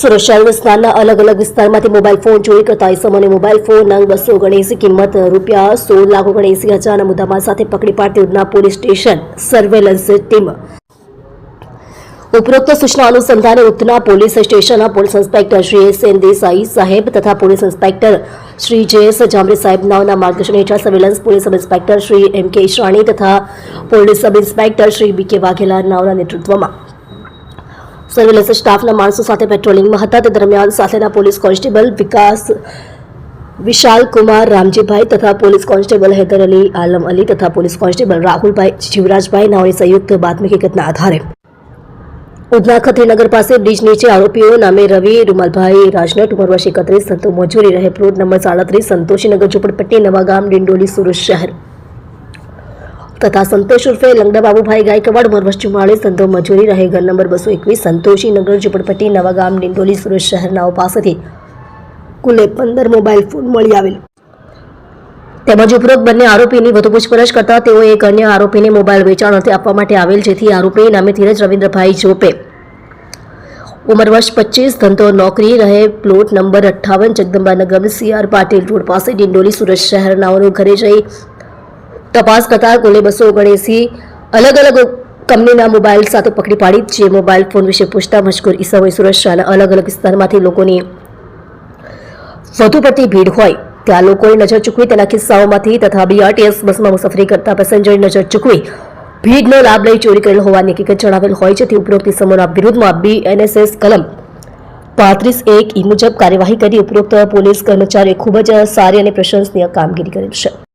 સુરત શહેર વિસ્તારના અલગ અલગ વિસ્તારમાંથી મોબાઈલ ફોન ચોરી કરતા ઇસમોને મોબાઈલ ફોન નંગ 279 કિંમત ₹16,79,000 મુદ્દામાલ સાથે પકડી પાડતી Udhna police station surveillance team ઉપરોક્ત सूचना अनुसंधाने उधना पोलीस स्टेशनના police inspector Shri S N. Desai સાહેબ તથા police inspector Shri J S. Jamre સાહેબ નાઓના માર્ગદર્શન હેઠળ surveillance police sub inspector Shri M K. Ishrani તથા police sub inspector Shri B K. Vaghela નાઓના નેતૃત્વમાં સર્વેલન્સ સ્ટાફના માણસો સાથે પેટ્રોલિંગમાં હતા. તે દરમિયાન સાથેના પોલીસ કોન્સ્ટેબલ વિશાલ કુમાર રામજીભાઈ તથા પોલીસ કોન્સ્ટેબલ હૈદર અલી આલમ અલી તથા પોલીસ કોન્સ્ટેબલ રાહુલભાઈ જીવરાજભાઈ નાઓની સંયુક્ત બાતમી હકીકતના આધારે ઉધના ખત્રીનગર પાસે બ્રિજ નીચે આરોપીઓ નામે રવિ રૂમાલભાઈ રાજનટ ઉંમર વર્ષ 31 ધંધો મજૂરી રહે પ્લોટ નંબર 37 સંતોષીનગર ઝુંપડપટ્ટી નવાગામ ડિંડોલી સુરત શહેર તથા સંતોષ ઉર્ફે લંગડા બાબુભાઈ ગાયકવાડ ઉંમર વર્ષ 44 ધંધો મજૂરી રહે ઘર નંબર 221 સંતોષીનગર ઝુંપડપટ્ટી નવાગામ ડિંડોલી સુરત શહેરનાઓ પાસેથી કુલ 15 મોબાઈલ ફોન મળી આવેલ તેમજ ઉપરોક્ત બંને આરોપીની વધુ પૂછપરછ કરતા તેઓ એક અન્ય આરોપીને મોબાઈલ વેચાણ અર્થે આપવા માટે આવેલ જેથી આરોપી નામે ધીરજ રવિન્દ્રભાઈ જોપે ઉંમર વર્ષ 25 ધંધો નોકરી રહે plot number 58 જગદંબાનગર CR Patil road પાસે ડિંડોલી સુરત શહેરનાઓનું ઘરે જઈ તપાસ કરતા કુલ 279 અલગ અલગ કંપનીના મોબાઈલ સાથે પકડી પાડી જે મોબાઈલ ફોન વિશે પૂછતા મજકૂર ઈસમોએ સુરત શહેરના અલગ અલગ વિસ્તારમાંથી લોકોની વધુ પડતી ભીડ હોય ત્યાં લોકોએ નજર ચૂકવી તેના કિસ્સાઓમાંથી તથા BRTS બસમાં મુસાફરી કરતા પેસેન્જરની નજર ચૂકવી ભીડનો લાભ લઈ ચોરી કરેલ હોવાની હકીકત જણાવેલ હોય જેથી ઉપરોક્ત ઇસમોના વિરુદ્ધમાં BNSS કલમ 35(1) મુજબ કાર્યવાહી કરી ઉપરોક્ત પોલીસ કર્મચારીએ ખૂબ જ સારી અને પ્રશંસનીય કામગીરી કરેલ છે.